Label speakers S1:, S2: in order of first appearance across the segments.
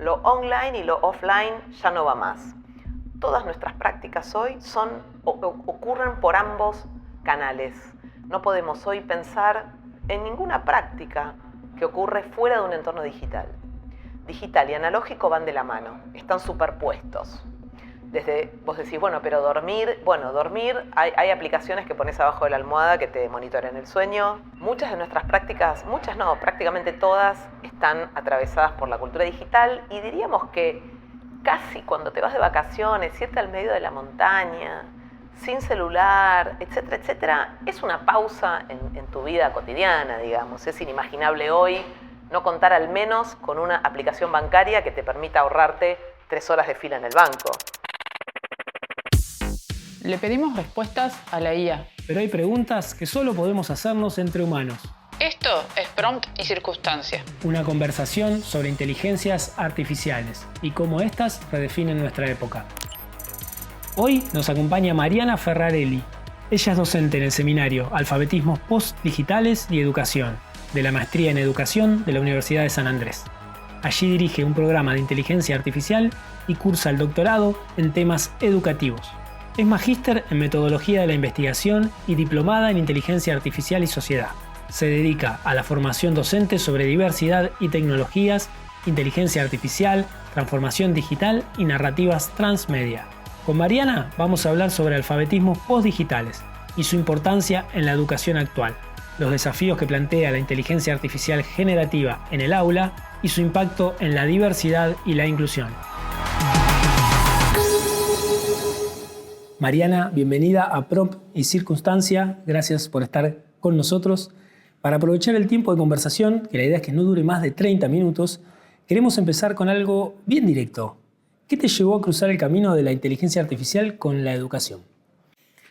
S1: Lo online y lo offline ya no va más. Todas nuestras prácticas hoy ocurren por ambos canales. No podemos hoy pensar en ninguna práctica que ocurre fuera de un entorno digital. Digital y analógico van de la mano, están superpuestos. Vos decís, pero dormir, hay aplicaciones que pones abajo de la almohada que te monitorean el sueño. Muchas de nuestras prácticas, muchas no, prácticamente todas están atravesadas por la cultura digital y diríamos que casi cuando te vas de vacaciones, irte al medio de la montaña, sin celular, etcétera, etcétera, es una pausa en tu vida cotidiana, digamos. Es inimaginable hoy no contar al menos con una aplicación bancaria que te permita ahorrarte 3 horas de fila en el banco.
S2: Le pedimos respuestas a la IA.
S3: Pero hay preguntas que solo podemos hacernos entre humanos.
S2: Esto es Prompt y Circunstancia.
S3: Una conversación sobre inteligencias artificiales y cómo éstas redefinen nuestra época. Hoy nos acompaña Mariana Ferrarelli. Ella es docente en el seminario Alfabetismos Post-Digitales y Educación, de la Maestría en Educación de la Universidad de San Andrés. Allí dirige un programa de inteligencia artificial y cursa el doctorado en temas educativos. Es magíster en metodología de la investigación y diplomada en inteligencia artificial y sociedad. Se dedica a la formación docente sobre diversidad y tecnologías, inteligencia artificial, transformación digital y narrativas transmedia. Con Mariana vamos a hablar sobre alfabetismos postdigitales y su importancia en la educación actual, los desafíos que plantea la inteligencia artificial generativa en el aula y su impacto en la diversidad y la inclusión. Mariana, bienvenida a Prompt y Circunstancia. Gracias por estar con nosotros. Para aprovechar el tiempo de conversación, que la idea es que no dure más de 30 minutos, queremos empezar con algo bien directo. ¿Qué te llevó a cruzar el camino de la inteligencia artificial con la educación?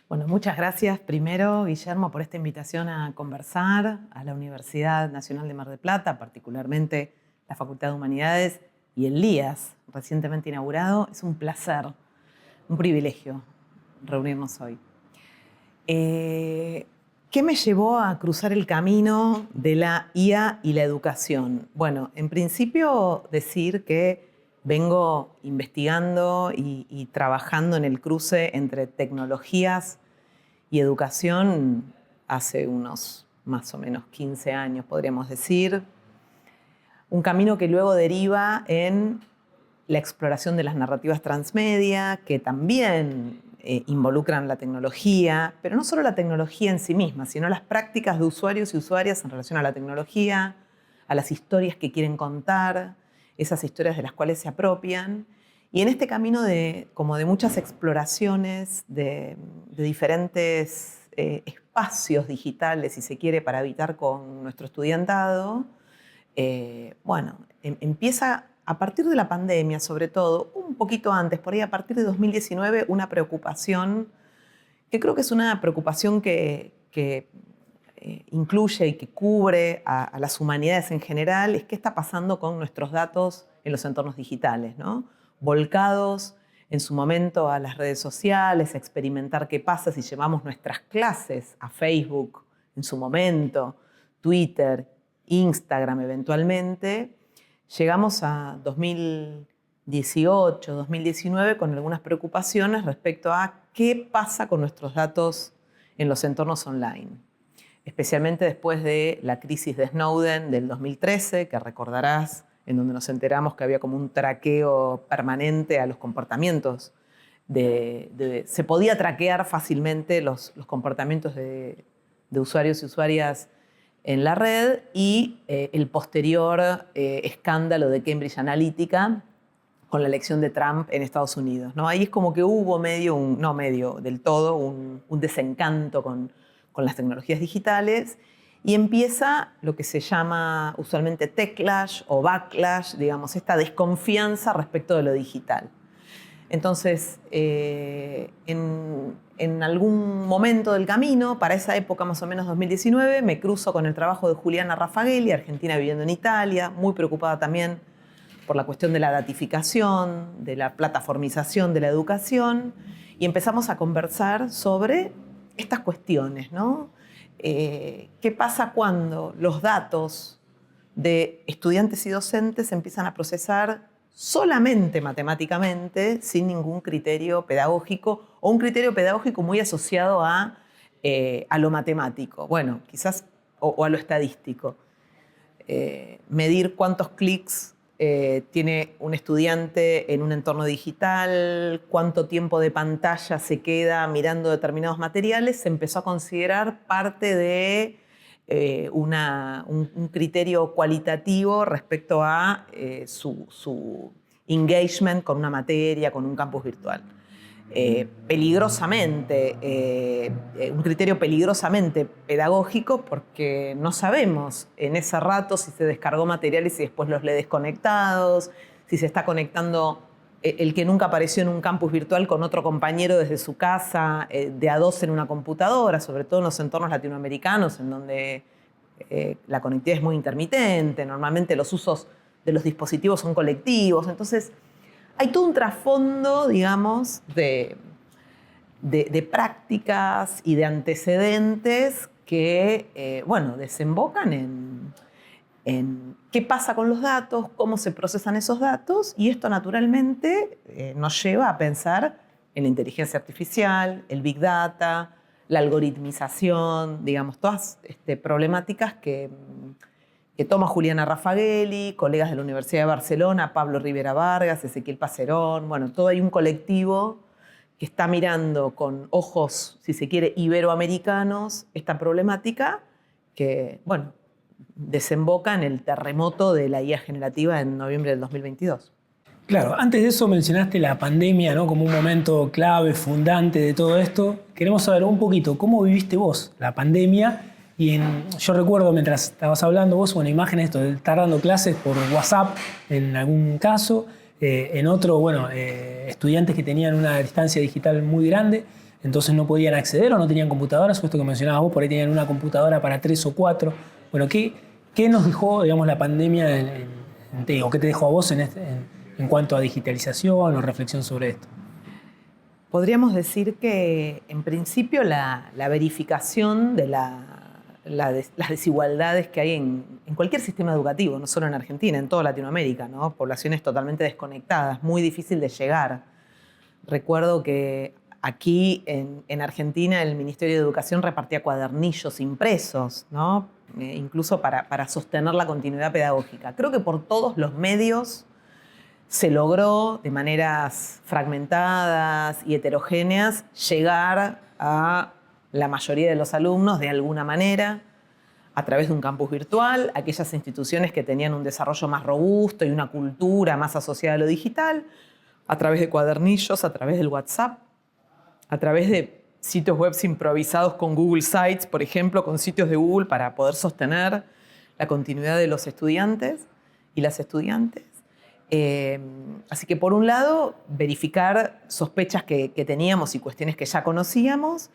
S1: Bueno, muchas gracias primero, Guillermo, por esta invitación a conversar a la Universidad Nacional de Mar del Plata, particularmente la Facultad de Humanidades y el LIAS, recientemente inaugurado. Es un placer, un privilegio reunirnos hoy. ¿Qué me llevó a cruzar el camino de la IA y la educación? Bueno, en principio decir que vengo investigando y trabajando en el cruce entre tecnologías y educación hace unos más o menos 15 años, podríamos decir. Un camino que luego deriva en la exploración de las narrativas transmedia, que también involucran la tecnología, pero no solo la tecnología en sí misma, sino las prácticas de usuarios y usuarias en relación a la tecnología, a las historias que quieren contar, esas historias de las cuales se apropian. Y en este camino de muchas exploraciones de diferentes espacios digitales, si se quiere, para habitar con nuestro estudiantado, empieza a partir de la pandemia, sobre todo, un poquito antes, por ahí a partir de 2019, una preocupación que creo que es una preocupación que incluye y que cubre a las humanidades en general, es qué está pasando con nuestros datos en los entornos digitales, ¿no? Volcados en su momento a las redes sociales, a experimentar qué pasa si llevamos nuestras clases a Facebook en su momento, Twitter, Instagram eventualmente. Llegamos a 2018, 2019 con algunas preocupaciones respecto a qué pasa con nuestros datos en los entornos online. Especialmente después de la crisis de Snowden del 2013, que recordarás, en donde nos enteramos que había como un traqueo permanente a los comportamientos. Se podía traquear fácilmente los comportamientos de usuarios y usuarias en la red y el posterior escándalo de Cambridge Analytica con la elección de Trump en Estados Unidos, ¿no? Ahí es como que hubo un desencanto con las tecnologías digitales y empieza lo que se llama usualmente techlash o backlash, digamos, esta desconfianza respecto de lo digital. Entonces, en algún momento del camino, para esa época más o menos 2019, me cruzo con el trabajo de Juliana Raffagelli, argentina viviendo en Italia, muy preocupada también por la cuestión de la datificación, de la plataformización de la educación, y empezamos a conversar sobre estas cuestiones, ¿no? ¿Qué pasa cuando los datos de estudiantes y docentes se empiezan a procesar solamente matemáticamente, sin ningún criterio pedagógico, o un criterio pedagógico muy asociado a lo matemático, bueno, quizás, o a lo estadístico. Medir cuántos clics tiene un estudiante en un entorno digital, cuánto tiempo de pantalla se queda mirando determinados materiales, se empezó a considerar parte de un criterio cualitativo respecto a su engagement con una materia, con un campus virtual. Peligrosamente, un criterio peligrosamente pedagógico, porque no sabemos en ese rato si se descargó materiales y después los lee desconectados, si se está conectando el que nunca apareció en un campus virtual con otro compañero desde su casa, de a dos en una computadora, sobre todo en los entornos latinoamericanos, en donde la conectividad es muy intermitente, normalmente los usos de los dispositivos son colectivos, entonces hay todo un trasfondo, digamos, de prácticas y de antecedentes que, bueno, desembocan en qué pasa con los datos, cómo se procesan esos datos, y esto naturalmente nos lleva a pensar en la inteligencia artificial, el Big Data, la algoritmización, digamos, todas problemáticas que toma Juliana Raffagelli, colegas de la Universidad de Barcelona, Pablo Rivera Vargas, Ezequiel Pacerón, bueno, todo hay un colectivo que está mirando con ojos, si se quiere, iberoamericanos esta problemática que, bueno, desemboca en el terremoto de la IA generativa en noviembre del 2022.
S3: Claro, antes de eso mencionaste la pandemia, ¿no?, como un momento clave, fundante de todo esto. Queremos saber un poquito cómo viviste vos la pandemia. Yo recuerdo, mientras estabas hablando vos, bueno, imágenes esto de estar dando clases por WhatsApp en algún caso, en otro, bueno, estudiantes que tenían una distancia digital muy grande, entonces no podían acceder o no tenían computadoras, o esto que mencionabas vos, por ahí tenían una computadora para 3 o 4. Bueno, ¿qué nos dejó, digamos, la pandemia o qué te dejó a vos en cuanto a digitalización o reflexión sobre esto?
S1: Podríamos decir que, en principio, la verificación de las desigualdades que hay en cualquier sistema educativo, no solo en Argentina, en toda Latinoamérica, ¿no? Poblaciones totalmente desconectadas, muy difícil de llegar. Recuerdo que aquí en Argentina el Ministerio de Educación repartía cuadernillos impresos, ¿no? Incluso para sostener la continuidad pedagógica. Creo que por todos los medios se logró, de maneras fragmentadas y heterogéneas, llegar a la mayoría de los alumnos de alguna manera, a través de un campus virtual, aquellas instituciones que tenían un desarrollo más robusto y una cultura más asociada a lo digital, a través de cuadernillos, a través del WhatsApp, a través de sitios web improvisados con Google Sites, por ejemplo, con sitios de Google para poder sostener la continuidad de los estudiantes y las estudiantes. Así que, por un lado, verificar sospechas que teníamos y cuestiones que ya conocíamos,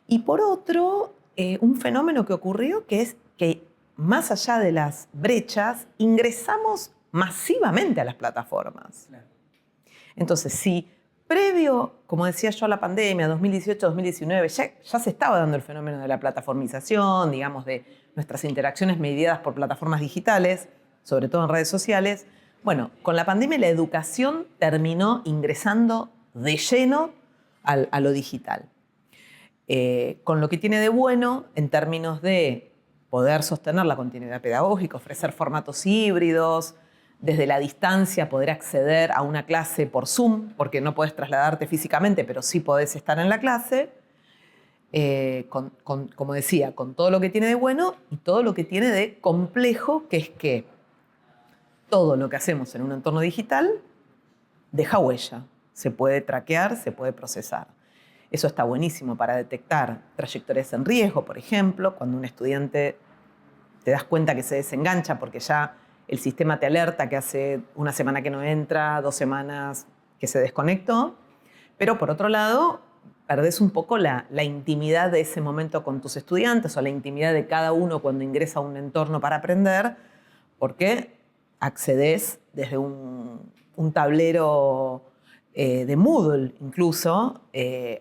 S1: y por otro, un fenómeno que ocurrió, que es que, más allá de las brechas, ingresamos masivamente a las plataformas. Claro. Entonces, si previo, como decía yo, a la pandemia, 2018-2019, ya se estaba dando el fenómeno de la plataformización, digamos, de nuestras interacciones mediadas por plataformas digitales, sobre todo en redes sociales. Bueno, con la pandemia la educación terminó ingresando de lleno a lo digital. Con lo que tiene de bueno en términos de poder sostener la continuidad pedagógica, ofrecer formatos híbridos, desde la distancia poder acceder a una clase por Zoom, porque no podés trasladarte físicamente, pero sí podés estar en la clase, como decía, con todo lo que tiene de bueno y todo lo que tiene de complejo, que es que todo lo que hacemos en un entorno digital deja huella, se puede traquear, se puede procesar. Eso está buenísimo para detectar trayectorias en riesgo, por ejemplo, cuando un estudiante te das cuenta que se desengancha porque ya el sistema te alerta que hace una semana que no entra, 2 semanas que se desconectó. Pero, por otro lado, perdés un poco la intimidad de ese momento con tus estudiantes, o la intimidad de cada uno cuando ingresa a un entorno para aprender, porque accedes desde un tablero de Moodle incluso,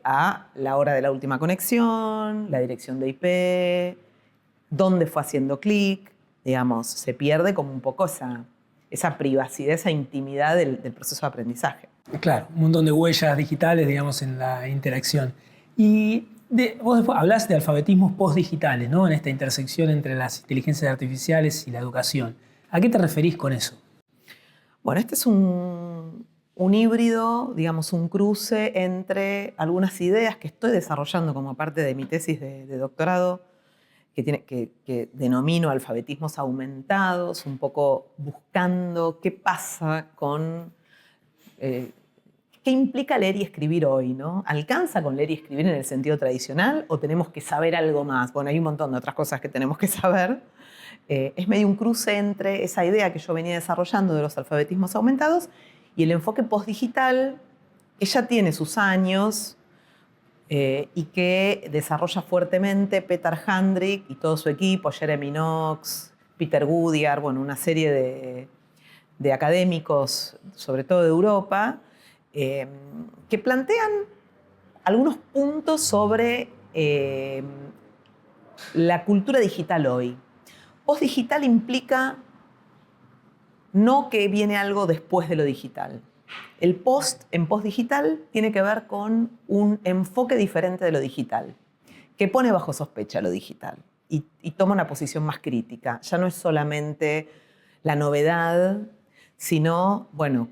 S1: a la hora de la última conexión, la dirección de IP, dónde fue haciendo clic, digamos, se pierde como un poco esa privacidad, esa intimidad del proceso de aprendizaje.
S3: Claro, un montón de huellas digitales, digamos, en la interacción. Y vos después hablás de alfabetismos postdigitales, ¿no? En esta intersección entre las inteligencias artificiales y la educación. ¿A qué te referís con eso?
S1: Bueno, este es un híbrido, digamos, un cruce entre algunas ideas que estoy desarrollando como parte de mi tesis de doctorado, que denomino alfabetismos aumentados, un poco buscando qué pasa con... ¿Qué implica leer y escribir hoy, ¿no? ¿Alcanza con leer y escribir en el sentido tradicional o tenemos que saber algo más? Bueno, hay un montón de otras cosas que tenemos que saber. Es medio un cruce entre esa idea que yo venía desarrollando de los alfabetismos aumentados y el enfoque postdigital, que ya tiene sus años y que desarrolla fuertemente Peter Handrick y todo su equipo, Jeremy Knox, Peter Goodyear, bueno, una serie de académicos, sobre todo de Europa, que plantean algunos puntos sobre la cultura digital hoy. Postdigital implica no que viene algo después de lo digital. El post en postdigital tiene que ver con un enfoque diferente de lo digital, que pone bajo sospecha lo digital y toma una posición más crítica. Ya no es solamente la novedad, sino, bueno,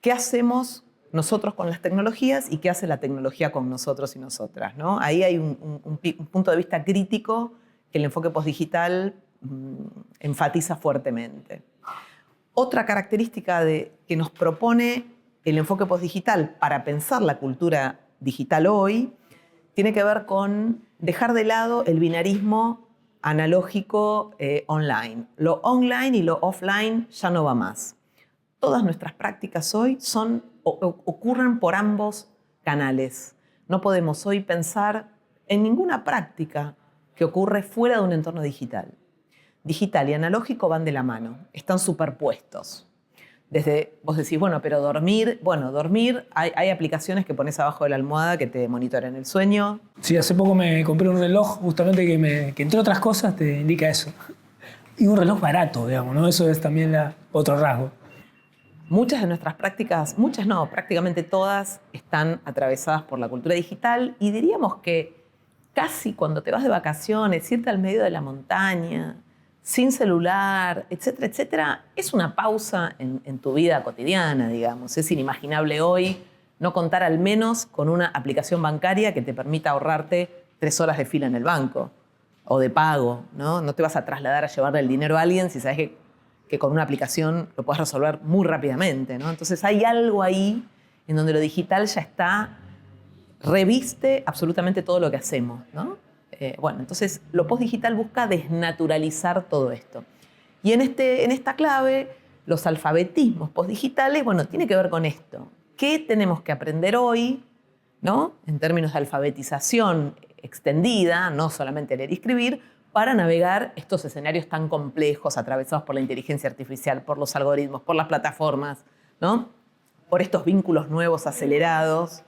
S1: ¿qué hacemos nosotros con las tecnologías y qué hace la tecnología con nosotros y nosotras, ¿no? Ahí hay un punto de vista crítico que el enfoque postdigital enfatiza fuertemente. Otra característica que nos propone el enfoque postdigital para pensar la cultura digital hoy tiene que ver con dejar de lado el binarismo analógico online. Lo online y lo offline ya no va más. Todas nuestras prácticas hoy ocurren por ambos canales. No podemos hoy pensar en ninguna práctica que ocurre fuera de un entorno digital. Digital y analógico van de la mano, están superpuestos. Vos decís, bueno, pero dormir, hay aplicaciones que pones abajo de la almohada que te monitoran el sueño.
S3: Sí, hace poco me compré un reloj justamente que entre otras cosas te indica eso. Y un reloj barato, digamos, ¿no? Eso es también otro rasgo.
S1: Muchas de nuestras prácticas, muchas no, prácticamente todas están atravesadas por la cultura digital y diríamos que casi cuando te vas de vacaciones, irte al medio de la montaña, sin celular, etcétera, etcétera, es una pausa en tu vida cotidiana, digamos. Es inimaginable hoy no contar al menos con una aplicación bancaria que te permita ahorrarte 3 horas de fila en el banco o de pago, ¿no? No te vas a trasladar a llevarle el dinero a alguien si sabes que con una aplicación lo puedes resolver muy rápidamente, ¿no? Entonces hay algo ahí en donde lo digital ya está, reviste absolutamente todo lo que hacemos, ¿no? Entonces lo postdigital busca desnaturalizar todo esto. Y en esta clave, los alfabetismos postdigitales, tiene que ver con esto. ¿Qué tenemos que aprender hoy, ¿no? En términos de alfabetización extendida, no solamente leer y escribir, para navegar estos escenarios tan complejos atravesados por la inteligencia artificial, por los algoritmos, por las plataformas, ¿no? Por estos vínculos nuevos acelerados.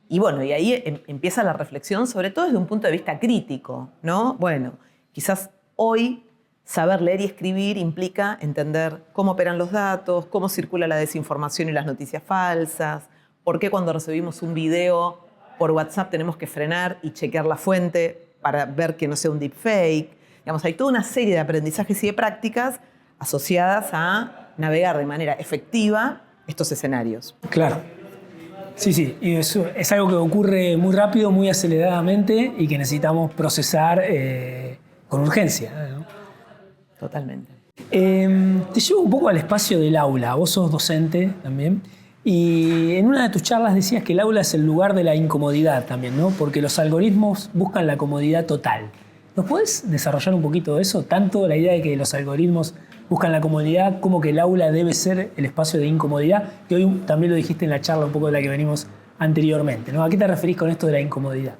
S1: Y ahí empieza la reflexión, sobre todo desde un punto de vista crítico, ¿no? Bueno, quizás hoy saber leer y escribir implica entender cómo operan los datos, cómo circula la desinformación y las noticias falsas, por qué cuando recibimos un video por WhatsApp tenemos que frenar y chequear la fuente para ver que no sea un deepfake. Digamos, hay toda una serie de aprendizajes y de prácticas asociadas a navegar de manera efectiva estos escenarios.
S3: Claro. Sí, y eso es algo que ocurre muy rápido, muy aceleradamente y que necesitamos procesar con urgencia, ¿no?
S1: Totalmente.
S3: Te llevo un poco al espacio del aula. Vos sos docente también y en una de tus charlas decías que el aula es el lugar de la incomodidad también, ¿no? Porque los algoritmos buscan la comodidad total. ¿Nos podés desarrollar un poquito eso? Tanto la idea de que los algoritmos buscan la comodidad como que el aula debe ser el espacio de incomodidad, que hoy también lo dijiste en la charla un poco de la que venimos anteriormente, ¿no? ¿A qué te referís con esto de la incomodidad?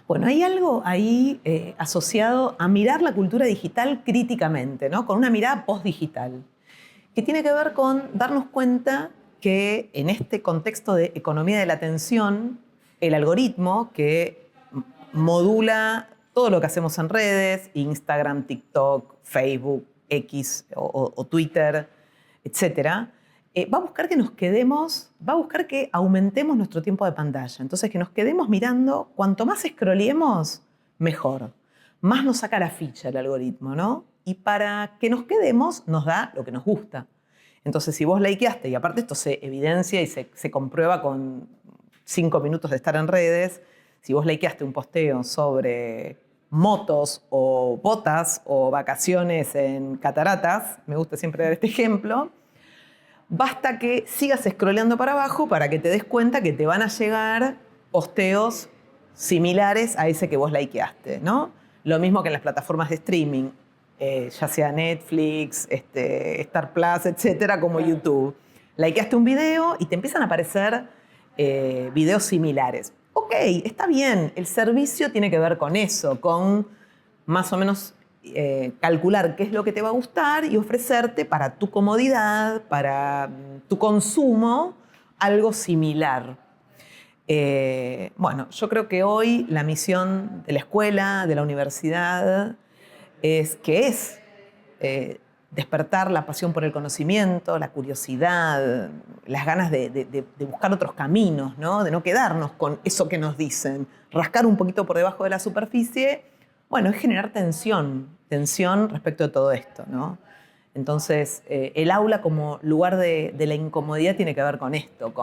S1: Bueno, hay algo ahí asociado a mirar la cultura digital críticamente, ¿no? Con una mirada postdigital, que tiene que ver con darnos cuenta que en este contexto de economía de la atención, el algoritmo que modula todo lo que hacemos en redes, Instagram, TikTok, Facebook, X o Twitter, etcétera, va a buscar que nos quedemos, va a buscar que aumentemos nuestro tiempo de pantalla. Entonces, que nos quedemos mirando, cuanto más scrolleemos, mejor. Más nos saca la ficha el algoritmo, ¿no? Y para que nos quedemos, nos da lo que nos gusta. Entonces, si vos likeaste, y aparte esto se evidencia y se comprueba con 5 minutos de estar en redes, si vos likeaste un posteo sobre motos o botas o vacaciones en cataratas, me gusta siempre dar este ejemplo, basta que sigas scrolleando para abajo para que te des cuenta que te van a llegar posteos similares a ese que vos likeaste, ¿no? Lo mismo que en las plataformas de streaming, ya sea Netflix, Star Plus, etcétera, como YouTube. Likeaste un video y te empiezan a aparecer videos similares. Ok, está bien, el servicio tiene que ver con eso, con más o menos calcular qué es lo que te va a gustar y ofrecerte para tu comodidad, para tu consumo, algo similar. Bueno, yo creo que hoy la misión de la escuela, de la universidad, es despertar la pasión por el conocimiento, la curiosidad, las ganas de buscar otros caminos, ¿no? De no quedarnos con eso que nos dicen. Rascar un poquito por debajo de la superficie, bueno, es generar tensión respecto de todo esto, ¿no? Entonces, el aula como lugar de la incomodidad tiene que ver con esto,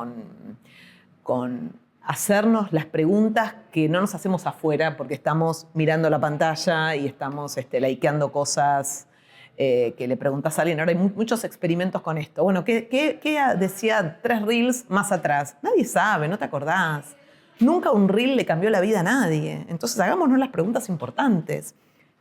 S1: con hacernos las preguntas que no nos hacemos afuera porque estamos mirando la pantalla y estamos likeando cosas que le preguntas a alguien. Ahora hay muchos experimentos con esto. Bueno, ¿qué decía 3 reels más atrás? Nadie sabe, no te acordás. Nunca un reel le cambió la vida a nadie. Entonces hagámonos las preguntas importantes,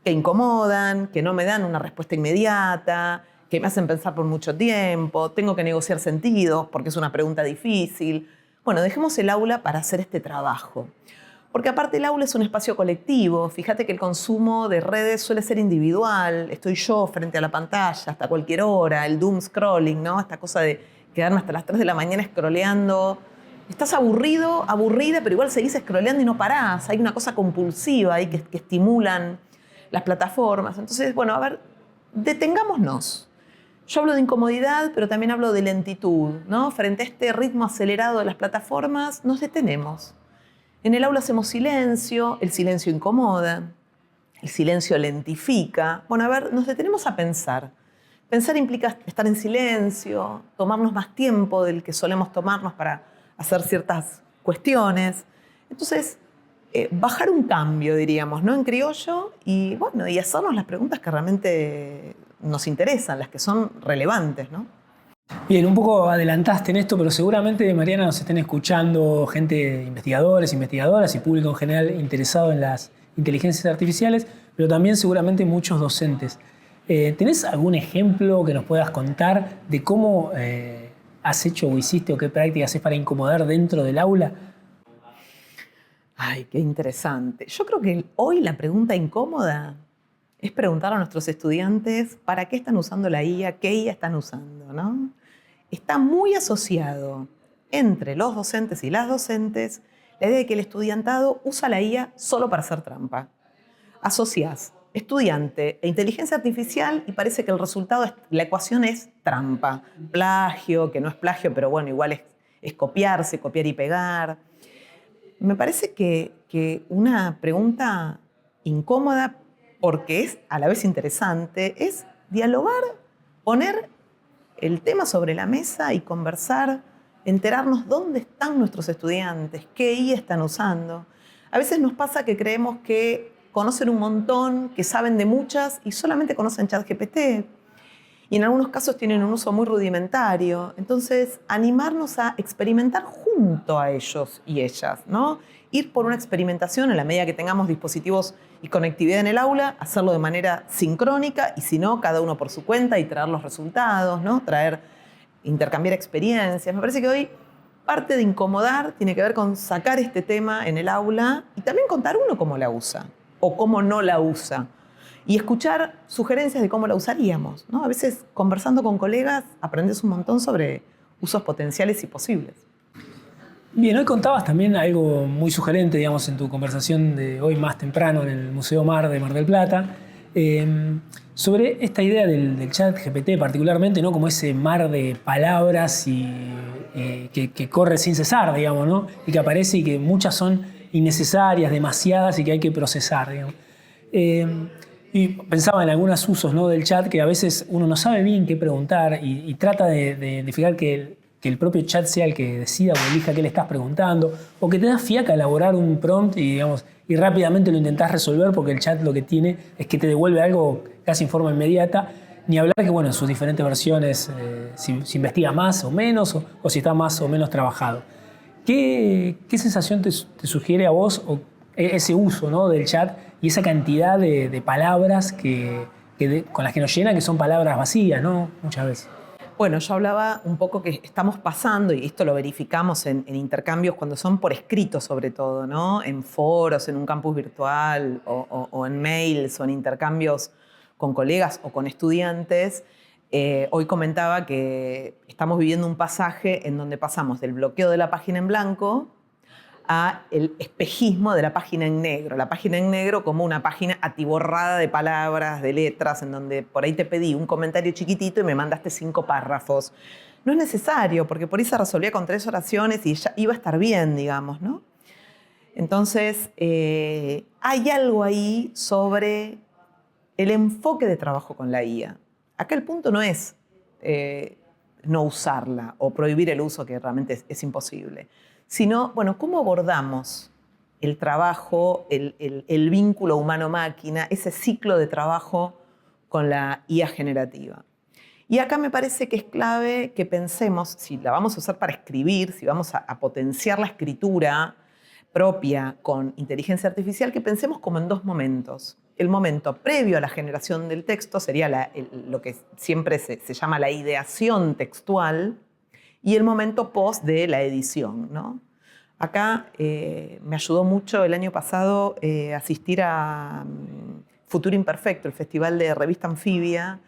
S1: que incomodan, que no me dan una respuesta inmediata, que me hacen pensar por mucho tiempo, tengo que negociar sentidos porque es una pregunta difícil. Bueno, dejemos el aula para hacer este trabajo. Porque aparte el aula es un espacio colectivo. Fíjate que el consumo de redes suele ser individual. Estoy yo frente a la pantalla hasta cualquier hora, el doom scrolling, ¿no? Esta cosa de quedarme hasta las 3 de la mañana scrolleando. Estás aburrido, aburrida, pero igual seguís scrolleando y no parás. Hay una cosa compulsiva ahí que estimulan las plataformas. Entonces, bueno, a ver, detengámonos. Yo hablo de incomodidad, pero también hablo de lentitud, ¿no? Frente a este ritmo acelerado de las plataformas, nos detenemos. En el aula hacemos silencio, el silencio incomoda, el silencio lentifica. Bueno, a ver, nos detenemos a pensar. Pensar implica estar en silencio, tomarnos más tiempo del que solemos tomarnos para hacer ciertas cuestiones. Entonces, bajar un cambio, diríamos, ¿no? En criollo, y bueno, y hacernos las preguntas que realmente nos interesan, las que son relevantes, ¿no?
S3: Bien, un poco adelantaste en esto, pero seguramente, Mariana, nos estén escuchando gente, investigadores, investigadoras y público en general interesado en las inteligencias artificiales, pero también seguramente muchos docentes. ¿Tenés algún ejemplo que nos puedas contar de cómo has hecho o hiciste o qué prácticas haces para incomodar dentro del aula?
S1: Ay, qué interesante. Yo creo que hoy la pregunta incómoda es preguntar a nuestros estudiantes para qué están usando la IA, qué IA están usando, ¿no? Está muy asociado entre los docentes y las docentes la idea de que el estudiantado usa la IA solo para hacer trampa. Asociás estudiante e inteligencia artificial y parece que el resultado, la ecuación es trampa. Plagio, que no es plagio, pero bueno, igual es copiarse, copiar y pegar. Me parece que una pregunta incómoda, porque es a la vez interesante, es dialogar, poner el tema sobre la mesa y conversar, enterarnos dónde están nuestros estudiantes, qué IA están usando. A veces nos pasa que creemos que conocen un montón, que saben de muchas y solamente conocen ChatGPT. Y en algunos casos tienen un uso muy rudimentario. Entonces, animarnos a experimentar junto a ellos y ellas, ¿no? Ir por una experimentación en la medida que tengamos dispositivos y conectividad en el aula, hacerlo de manera sincrónica y si no, cada uno por su cuenta y traer los resultados, ¿no? Intercambiar experiencias. Me parece que hoy parte de incomodar tiene que ver con sacar este tema en el aula y también contar uno cómo la usa o cómo no la usa. Y escuchar sugerencias de cómo la usaríamos, ¿no? A veces, conversando con colegas, aprendes un montón sobre usos potenciales y posibles.
S3: Bien, hoy contabas también algo muy sugerente, digamos, en tu conversación de hoy más temprano en el Museo Mar de Mar del Plata, Sobre esta idea del chat GPT particularmente, ¿no? Como ese mar de palabras que corre sin cesar, digamos, ¿no? Y que aparece y que muchas son innecesarias, demasiadas y que hay que procesar, digamos. Y pensaba en algunos usos, ¿no? del chat que a veces uno no sabe bien qué preguntar y trata de fijar que el propio chat sea el que decida o elija qué le estás preguntando, o que te da fiaca elaborar un prompt y rápidamente lo intentás resolver porque el chat lo que tiene es que te devuelve algo casi en forma inmediata. Ni hablar que, bueno, en sus diferentes versiones si investiga más o menos o si está más o menos trabajado. ¿Qué sensación te sugiere a vos ese uso, ¿no? del chat y esa cantidad de palabras con las que nos llenan, que son palabras vacías, ¿no? Muchas veces?
S1: Bueno, yo hablaba un poco que estamos pasando, y esto lo verificamos en intercambios cuando son por escrito sobre todo, ¿no? En foros, en un campus virtual o en mails o en intercambios con colegas o con estudiantes. Hoy comentaba que estamos viviendo un pasaje en donde pasamos del bloqueo de la página en blanco a el espejismo de la página en negro. La página en negro como una página atiborrada de palabras, de letras, en donde por ahí te pedí un comentario chiquitito y me mandaste 5 párrafos. No es necesario, porque por ahí se resolvía con 3 oraciones y ya iba a estar bien, digamos, ¿no? Entonces, hay algo ahí sobre el enfoque de trabajo con la IA. Acá el punto no es no usarla o prohibir el uso, que realmente es imposible, sino, bueno, ¿cómo abordamos el trabajo, el vínculo humano-máquina, ese ciclo de trabajo con la IA generativa? Y acá me parece que es clave que pensemos, si la vamos a usar para escribir, si vamos a potenciar la escritura propia con inteligencia artificial, que pensemos como en 2 momentos. El momento previo a la generación del texto sería lo que siempre se llama la ideación textual, y el momento post de la edición, ¿no? Acá me ayudó mucho el año pasado asistir a Futuro Imperfecto, el festival de revista Anfibia,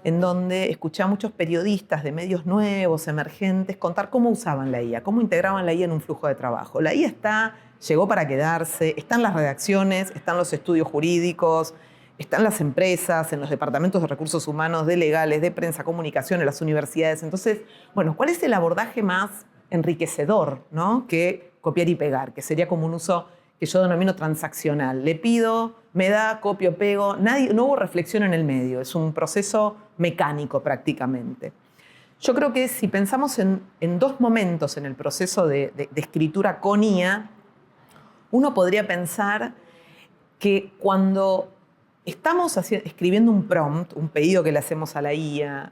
S1: en donde escuché a muchos periodistas de medios nuevos, emergentes, contar cómo usaban la IA, cómo integraban la IA en un flujo de trabajo. La IA llegó para quedarse, está en las redacciones, están los estudios jurídicos, están las empresas, en los departamentos de recursos humanos, de legales, de prensa, comunicación, en las universidades. Entonces, bueno, ¿cuál es el abordaje más enriquecedor, ¿no? que copiar y pegar? Que sería como un uso que yo denomino transaccional. Le pido, me da, copio, pego. No hubo reflexión en el medio. Es un proceso mecánico prácticamente. Yo creo que si pensamos en 2 momentos en el proceso de escritura con IA, uno podría pensar que cuando estamos escribiendo un prompt, un pedido que le hacemos a la IA,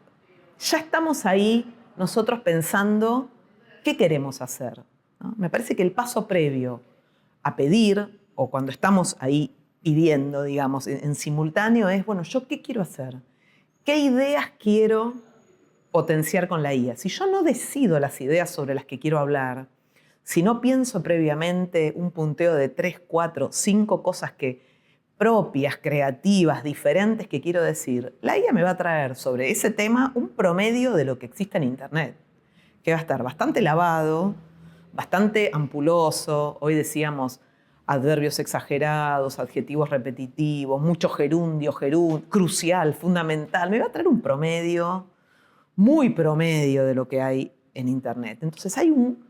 S1: ya estamos ahí nosotros pensando qué queremos hacer, ¿no? Me parece que el paso previo a pedir, o cuando estamos ahí pidiendo, digamos, en simultáneo, es, bueno, ¿yo qué quiero hacer? ¿Qué ideas quiero potenciar con la IA? Si yo no decido las ideas sobre las que quiero hablar, si no pienso previamente un punteo de 3, 4, 5 cosas propias, creativas, diferentes que quiero decir, la IA me va a traer sobre ese tema un promedio de lo que existe en Internet, que va a estar bastante lavado, bastante ampuloso. Hoy decíamos adverbios exagerados, adjetivos repetitivos, mucho gerundio, crucial, fundamental. Me va a traer un promedio, muy promedio de lo que hay en Internet. Entonces hay un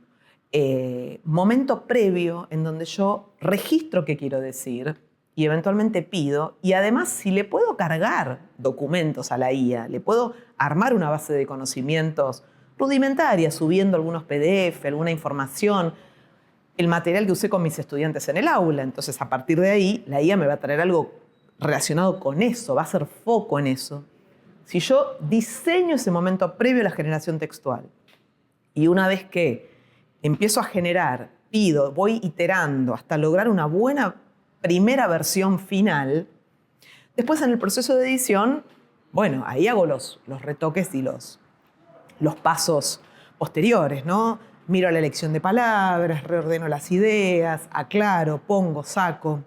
S1: momento previo en donde yo registro qué quiero decir y eventualmente pido, y además si le puedo cargar documentos a la IA, le puedo armar una base de conocimientos rudimentaria, subiendo algunos PDF, alguna información, el material que usé con mis estudiantes en el aula. Entonces, a partir de ahí, la IA me va a traer algo relacionado con eso, va a hacer foco en eso. Si yo diseño ese momento previo a la generación textual, y una vez que empiezo a generar, pido, voy iterando hasta lograr una buena primera versión final, después en el proceso de edición, bueno, ahí hago los retoques y los pasos posteriores, ¿no? Miro la elección de palabras, reordeno las ideas, aclaro, pongo, saco,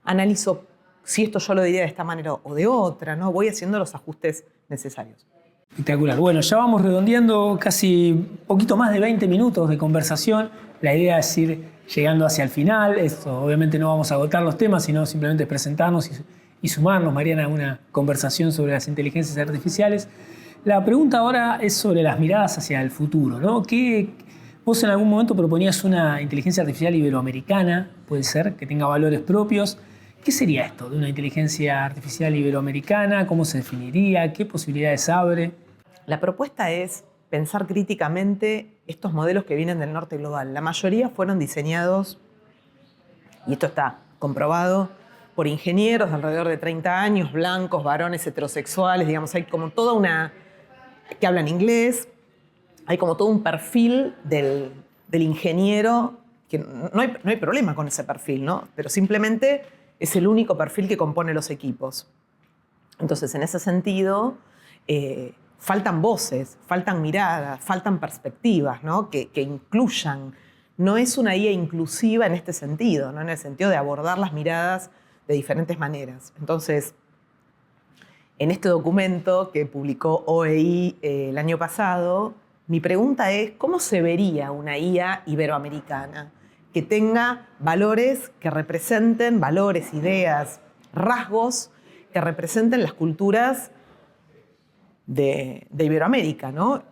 S1: analizo si esto yo lo diría de esta manera o de otra, ¿no? Voy haciendo los ajustes necesarios.
S3: Espectacular. Bueno, ya vamos redondeando casi un poquito más de 20 minutos de conversación. La idea es ir llegando hacia el final. Esto, obviamente no vamos a agotar los temas, sino simplemente presentarnos y y sumarnos, Mariana, a una conversación sobre las inteligencias artificiales. La pregunta ahora es sobre las miradas hacia el futuro, ¿no? Vos en algún momento proponías una inteligencia artificial iberoamericana, puede ser, que tenga valores propios. ¿Qué sería esto de una inteligencia artificial iberoamericana? ¿Cómo se definiría? ¿Qué posibilidades abre?
S1: La propuesta es pensar críticamente estos modelos que vienen del norte global. La mayoría fueron diseñados, y esto está comprobado, por ingenieros de alrededor de 30 años, blancos, varones, heterosexuales, digamos, hay como toda una... que hablan inglés, hay como todo un perfil del ingeniero, que no hay problema con ese perfil, ¿no? Pero simplemente es el único perfil que compone los equipos. Entonces, en ese sentido, faltan voces, faltan miradas, faltan perspectivas, ¿no? que incluyan. No es una IA inclusiva en este sentido, ¿no? En el sentido de abordar las miradas de diferentes maneras. Entonces, en este documento que publicó OEI el año pasado, mi pregunta es, ¿cómo se vería una IA iberoamericana que tenga valores que representen, valores, ideas, rasgos que representen las culturas de Iberoamérica, ¿no?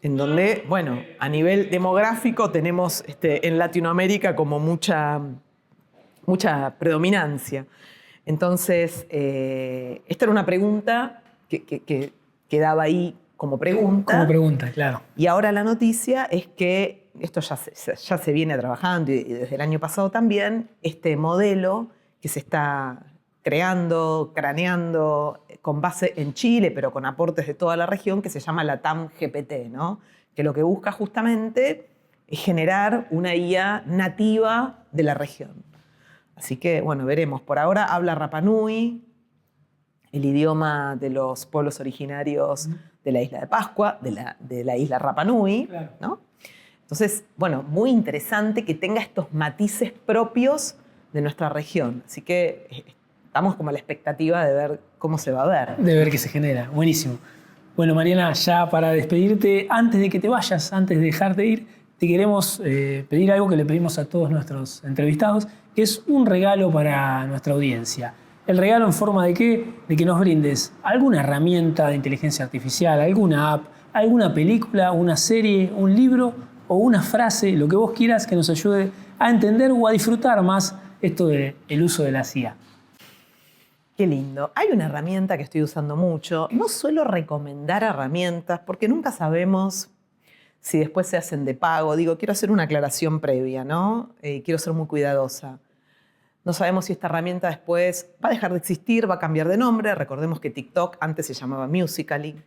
S1: En donde, bueno, a nivel demográfico tenemos en Latinoamérica como mucha predominancia. Entonces, esta era una pregunta que quedaba ahí como pregunta.
S3: Como pregunta, claro.
S1: Y ahora la noticia es que esto ya se viene trabajando y desde el año pasado también, este modelo que se está creando, craneando, con base en Chile, pero con aportes de toda la región, que se llama la TAM GPT, ¿no? Que lo que busca justamente es generar una IA nativa de la región. Así que, bueno, veremos. Por ahora habla Rapa Nui, el idioma de los pueblos originarios de la isla de Pascua, de la isla Rapa Nui, claro, ¿no? Entonces, bueno, muy interesante que tenga estos matices propios de nuestra región. Así que estamos como a la expectativa de ver cómo se va a ver.
S3: De ver qué se genera. Buenísimo. Bueno, Mariana, ya para despedirte, antes de que te vayas, antes de dejarte ir, te queremos pedir algo que le pedimos a todos nuestros entrevistados, que es un regalo para nuestra audiencia. ¿El regalo en forma de qué? De que nos brindes alguna herramienta de inteligencia artificial, alguna app, alguna película, una serie, un libro o una frase, lo que vos quieras que nos ayude a entender o a disfrutar más esto del uso de la IA.
S1: Qué lindo. Hay una herramienta que estoy usando mucho. No suelo recomendar herramientas porque nunca sabemos si después se hacen de pago. Digo, quiero hacer una aclaración previa, ¿no? Quiero ser muy cuidadosa. No sabemos si esta herramienta después va a dejar de existir, va a cambiar de nombre. Recordemos que TikTok antes se llamaba Musical.ly.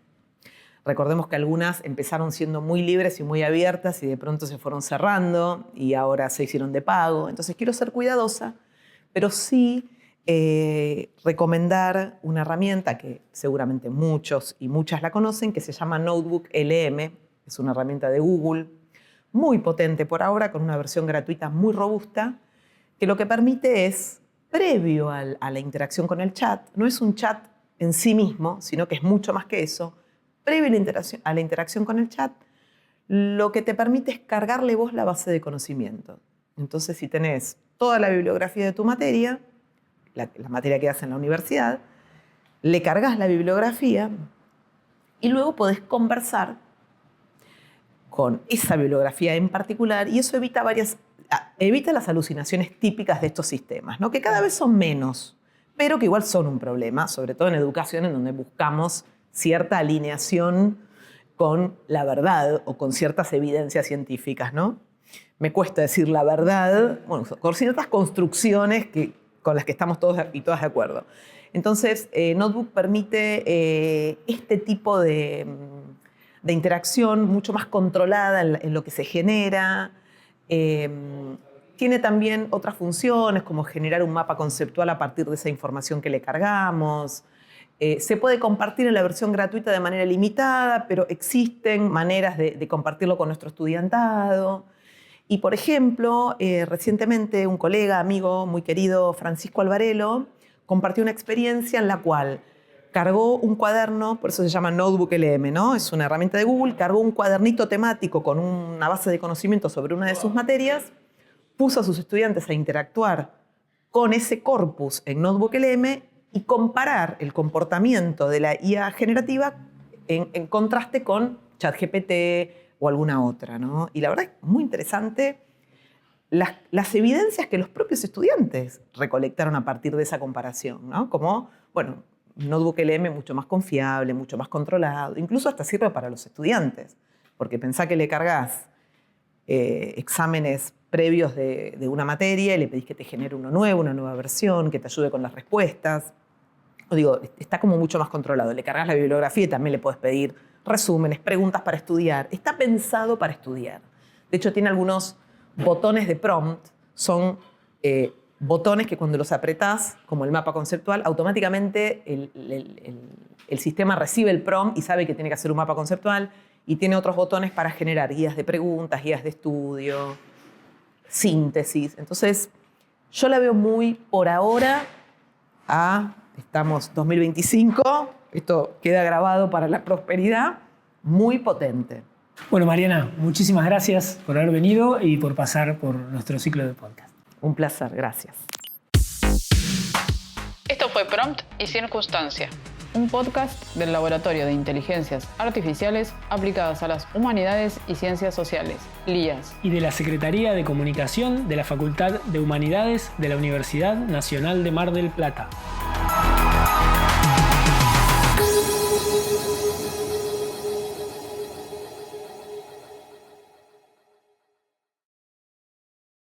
S1: Recordemos que algunas empezaron siendo muy libres y muy abiertas y de pronto se fueron cerrando y ahora se hicieron de pago. Entonces quiero ser cuidadosa, pero sí recomendar una herramienta que seguramente muchos y muchas la conocen, que se llama Notebook LM. Es una herramienta de Google, muy potente por ahora, con una versión gratuita muy robusta, que lo que permite es, previo a la interacción con el chat, no es un chat en sí mismo, sino que es mucho más que eso, previo a la interacción con el chat, lo que te permite es cargarle vos la base de conocimiento. Entonces, si tenés toda la bibliografía de tu materia, la materia que das en la universidad, le cargas la bibliografía y luego podés conversar con esa bibliografía en particular y eso evita las alucinaciones típicas de estos sistemas, ¿no? Que cada vez son menos, pero que igual son un problema, sobre todo en educación, en donde buscamos cierta alineación con la verdad o con ciertas evidencias científicas, ¿no? Me cuesta decir la verdad, bueno, con ciertas construcciones con las que estamos todos y todas de acuerdo. Entonces, Notebook permite este tipo de interacción mucho más controlada en lo que se genera. Tiene también otras funciones, como generar un mapa conceptual a partir de esa información que le cargamos. Se puede compartir en la versión gratuita de manera limitada, pero existen maneras de compartirlo con nuestro estudiantado. Y, por ejemplo, recientemente un colega, amigo muy querido, Francisco Alvarelo, compartió una experiencia en la cual cargó un cuaderno, por eso se llama Notebook LM, ¿no? Es una herramienta de Google, cargó un cuadernito temático con una base de conocimiento sobre una de sus materias, puso a sus estudiantes a interactuar con ese corpus en Notebook LM y comparar el comportamiento de la IA generativa en contraste con ChatGPT o alguna otra, ¿no? Y la verdad es muy interesante las evidencias que los propios estudiantes recolectaron a partir de esa comparación, ¿no? Como, bueno, un notebook LM mucho más confiable, mucho más controlado, incluso hasta sirve para los estudiantes, porque pensá que le cargas exámenes previos de una materia y le pedís que te genere uno nuevo, una nueva versión, que te ayude con las respuestas. O digo, está como mucho más controlado. Le cargas la bibliografía y también le podés pedir resúmenes, preguntas para estudiar. Está pensado para estudiar. De hecho, tiene algunos botones de prompt, son botones que cuando los apretás, como el mapa conceptual, automáticamente el sistema recibe el prompt y sabe que tiene que hacer un mapa conceptual, y tiene otros botones para generar guías de preguntas, guías de estudio, síntesis. Entonces, yo la veo muy, por ahora, estamos 2025, esto queda grabado para la prosperidad, muy potente.
S3: Bueno, Mariana, muchísimas gracias por haber venido y por pasar por nuestro ciclo de podcast.
S1: Un placer, gracias.
S2: Esto fue Prompt y Circunstancia, un podcast del Laboratorio de Inteligencias Artificiales aplicadas a las Humanidades y Ciencias Sociales, LIAS.
S3: Y de la Secretaría de Comunicación de la Facultad de Humanidades de la Universidad Nacional de Mar del Plata.